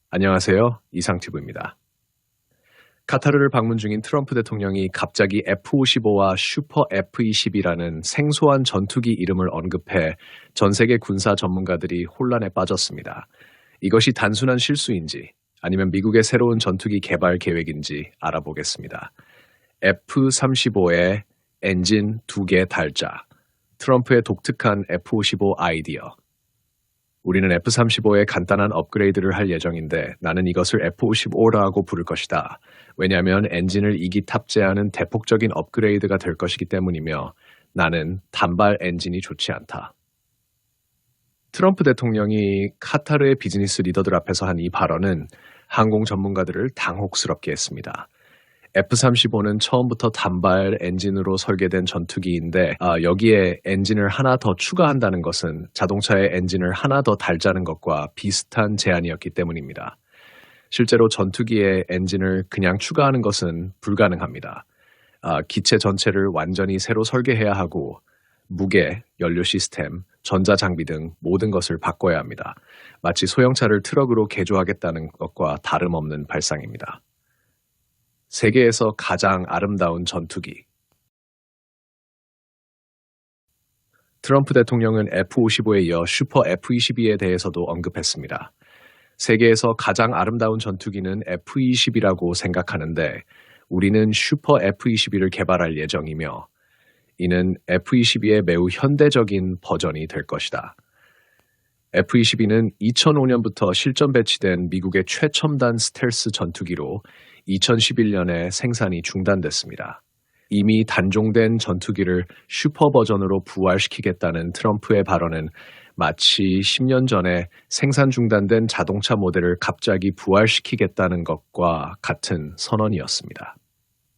안녕하세요. 이상티브입니다. 카타르를 방문 중인 트럼프 대통령이 갑자기 F-55와 슈퍼 F-22라는 생소한 전투기 이름을 언급해 전 세계 군사 전문가들이 혼란에 빠졌습니다. 이것이 단순한 실수인지 아니면 미국의 새로운 전투기 개발 계획인지 알아보겠습니다. F-35의 엔진 2개 달자, 트럼프의 독특한 F-55 아이디어. 우리는 F-35의 간단한 업그레이드를 할 예정인데 나는 이것을 F-55라고 부를 것이다. 왜냐하면 엔진을 2기 탑재하는 대폭적인 업그레이드가 될 것이기 때문이며 나는 단발 엔진이 좋지 않다. 트럼프 대통령이 카타르의 비즈니스 리더들 앞에서 한 이 발언은 항공 전문가들을 당혹스럽게 했습니다. F-35는 처음부터 단발 엔진으로 설계된 전투기인데 여기에 엔진을 하나 더 추가한다는 것은 자동차의 엔진을 하나 더 달자는 것과 비슷한 제안이었기 때문입니다. 실제로 전투기의 엔진을 그냥 추가하는 것은 불가능합니다. 기체 전체를 완전히 새로 설계해야 하고 무게, 연료 시스템, 전자장비 등 모든 것을 바꿔야 합니다. 마치 소형차를 트럭으로 개조하겠다는 것과 다름없는 발상입니다. 세계에서 가장 아름다운 전투기. 트럼프 대통령은 F-55에 이어 슈퍼 F-22에 대해서도 언급했습니다. 세계에서 가장 아름다운 전투기는 F-22라고 생각하는데 우리는 슈퍼 F-22를 개발할 예정이며 이는 F-22의 매우 현대적인 버전이 될 것이다. F-22는 2005년부터 실전 배치된 미국의 최첨단 스텔스 전투기로 2011년에 생산이 중단됐습니다. 이미 단종된 전투기를 슈퍼 버전으로 부활시키겠다는 트럼프의 발언은 마치 10년 전에 생산 중단된 자동차 모델을 갑자기 부활시키겠다는 것과 같은 선언이었습니다.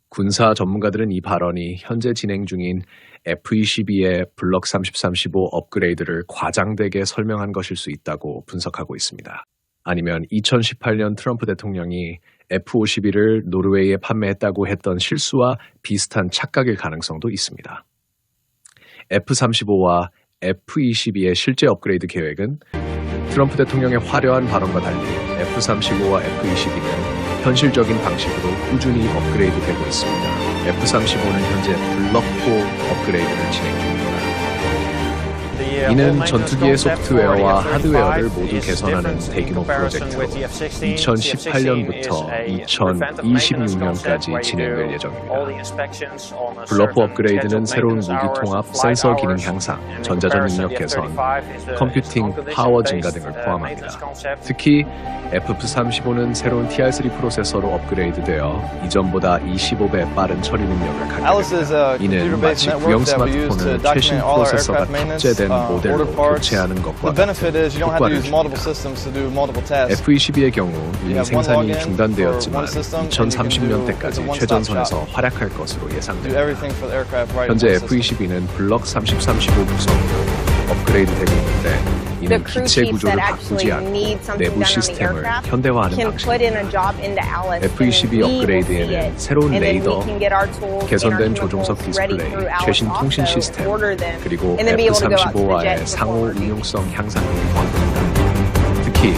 군사 전문가들은 이 발언이 현재 진행 중인 F-22의 블록 30-35 업그레이드를 과장되게 설명한 것일 수 있다고 분석하고 있습니다. 아니면 2018년 트럼프 대통령이 F-52를 노르웨이에 판매했다고 했던 실수와 비슷한 착각일 가능성도 있습니다. F-35와 F-22의 실제 업그레이드 계획은 트럼프 대통령의 화려한 발언과 달리 F-35와 F-22는 현실적인 방식으로 꾸준히 업그레이드 되고 있습니다. F-35는 현재 블록 4 업그레이드를 진행 중입니다. 이는 전투기의 소프트웨어와 하드웨어를 모두 개선하는 대규모 프로젝트로 2018년부터 2026년까지 진행될 예정입니다. 블록 4 업그레이드는 새로운 무기 통합, 센서 기능 향상, 전자전 능력 개선, 컴퓨팅 파워 증가 등을 포함합니다. 특히 F-35는 새로운 TR3 프로세서로 업그레이드되어 이전보다 25배 빠른 처리 능력을 갖게 됩니다. 이는 마치 구형 스마트폰을 최신 프로세서가 탑재된 모델로 교체하는 것과 같은 효과를 줍니다. F-22의 경우 이미 생산이 중단되었지만 2030년대까지 최전선에서 활약할 것으로 예상됩니다. 현재 F-22는 블록 30-35 구성으로 업그레이드되고 있는데 이는 기체 구조를 바꾸지 않고 내부 시스템을 현대화하는 방식입니다. F-22 업그레이드에는 새로운 레이더, 개선된 조종석 디스플레이, 최신 통신 시스템, 그리고 F-35와의 상호 응용성 향상 등이 포함됩니다. 특히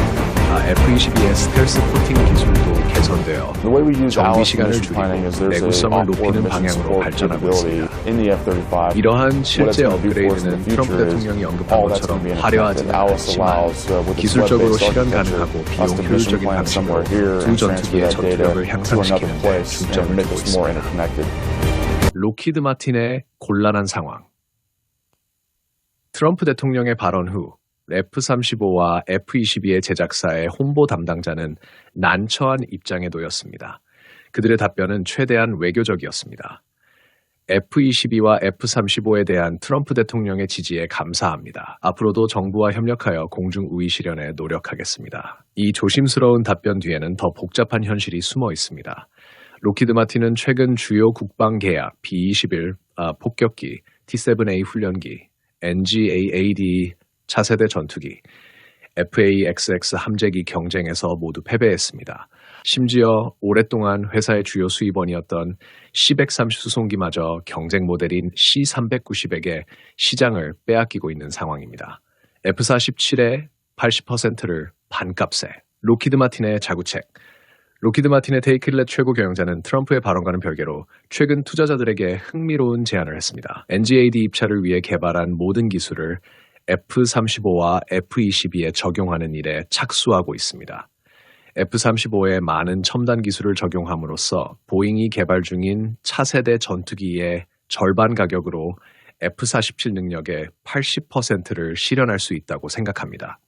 F-22의 스텔스 코팅 기술도 개선되어 정비 시간을 줄이고 내구성을 높이는 방향으로 발전하고 있습니다. 이러한 실제 업그레이드는 트럼프 대통령이 언급한 것처럼 화려하지는 않지만 기술적으로 실현 가능하고 비용 효율적인 방식으로 두 전투기의 전투력을 향상시키는 데 중점을 두고 있습니다. 록히드 마틴의 곤란한 상황. 트럼프 대통령의 발언 후 F-35와 F-22의 제작사의 홍보 담당자는 난처한 입장에 놓였습니다. 그들의 답변은 최대한 외교적이었습니다. F-22와 F-35에 대한 트럼프 대통령의 지지에 감사합니다. 앞으로도 정부와 협력하여 공중 우위 실현에 노력하겠습니다. 이 조심스러운 답변 뒤에는 더 복잡한 현실이 숨어 있습니다. 록히드 마틴은 최근 주요 국방 계약 B-21 폭격기, T-7A 훈련기, NGAAD 차세대 전투기, FA-XX 함재기 경쟁에서 모두 패배했습니다. 심지어 오랫동안 회사의 주요 수입원이었던 C-130 수송기마저 경쟁 모델인 C-390에게 시장을 빼앗기고 있는 상황입니다. F-47의 80%를 반값에 로키드 마틴의 자구책. 로키드 마틴의 데이킬렛 최고 경영자는 트럼프의 발언과는 별개로 최근 투자자들에게 흥미로운 제안을 했습니다. NGAD 입찰을 위해 개발한 모든 기술을 F-35와 F-22에 적용하는 일에 착수하고 있습니다. F-35에 많은 첨단 기술을 적용함으로써 보잉이 개발 중인 차세대 전투기의 절반 가격으로 F-47 능력의 80%를 실현할 수 있다고 생각합니다.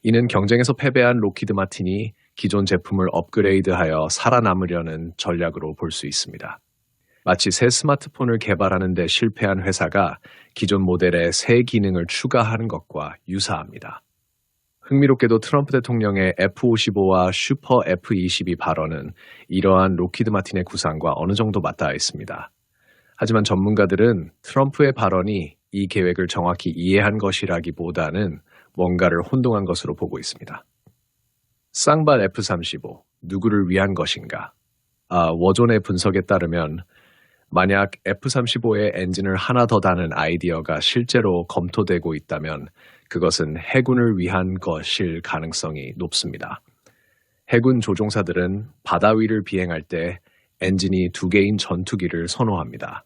이는 경쟁에서 패배한 로키드 마틴이 기존 제품을 업그레이드하여 살아남으려는 전략으로 볼 수 있습니다. 마치 새 스마트폰을 개발하는 데 실패한 회사가 기존 모델에 새 기능을 추가하는 것과 유사합니다. 흥미롭게도 트럼프 대통령의 F-55와 슈퍼 F-22 발언은 이러한 로키드 마틴의 구상과 어느 정도 맞닿아 있습니다. 하지만 전문가들은 트럼프의 발언이 이 계획을 정확히 이해한 것이라기보다는 뭔가를 혼동한 것으로 보고 있습니다. 쌍발 F-35, 누구를 위한 것인가? 워존의 분석에 따르면 만약 F-35의 엔진을 하나 더 다는 아이디어가 실제로 검토되고 있다면 그것은 해군을 위한 것일 가능성이 높습니다. 해군 조종사들은 바다 위를 비행할 때 엔진이 2개인 전투기를 선호합니다.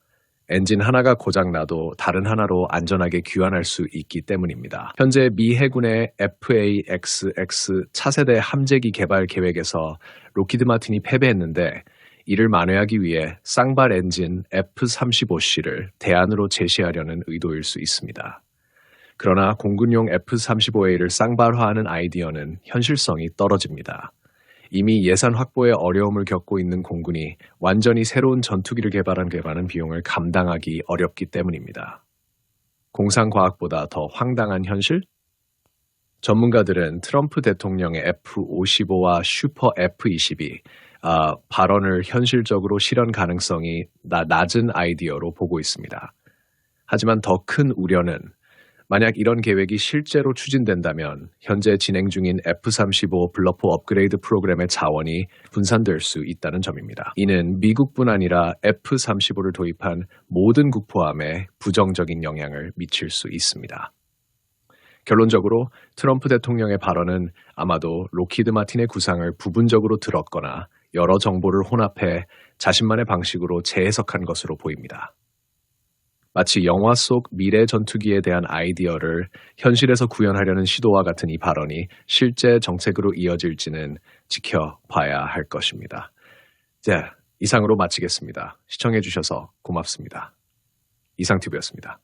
엔진 하나가 고장나도 다른 하나로 안전하게 귀환할 수 있기 때문입니다. 현재 미 해군의 FA-XX 차세대 함재기 개발 계획에서 로키드 마틴이 패배했는데 이를 만회하기 위해 쌍발 엔진 F-35C를 대안으로 제시하려는 의도일 수 있습니다. 그러나 공군용 F-35A를 쌍발화하는 아이디어는 현실성이 떨어집니다. 이미 예산 확보에 어려움을 겪고 있는 공군이 완전히 새로운 전투기를 개발하는 비용을 감당하기 어렵기 때문입니다. 공상과학보다 더 황당한 현실? 전문가들은 트럼프 대통령의 F-55와 슈퍼 F-22 발언을 현실적으로 실현 가능성이 낮은 아이디어로 보고 있습니다. 하지만 더 큰 우려는 만약 이런 계획이 실제로 추진된다면 현재 진행 중인 F-35 블러포 업그레이드 프로그램의 자원이 분산될 수 있다는 점입니다. 이는 미국뿐 아니라 F-35를 도입한 모든 국포함에 부정적인 영향을 미칠 수 있습니다. 결론적으로 트럼프 대통령의 발언은 아마도 로키드 마틴의 구상을 부분적으로 들었거나 여러 정보를 혼합해 자신만의 방식으로 재해석한 것으로 보입니다. 마치 영화 속 미래 전투기에 대한 아이디어를 현실에서 구현하려는 시도와 같은 이 발언이 실제 정책으로 이어질지는 지켜봐야 할 것입니다. 자, 이상으로 마치겠습니다. 시청해주셔서 고맙습니다. 이상튜브였습니다.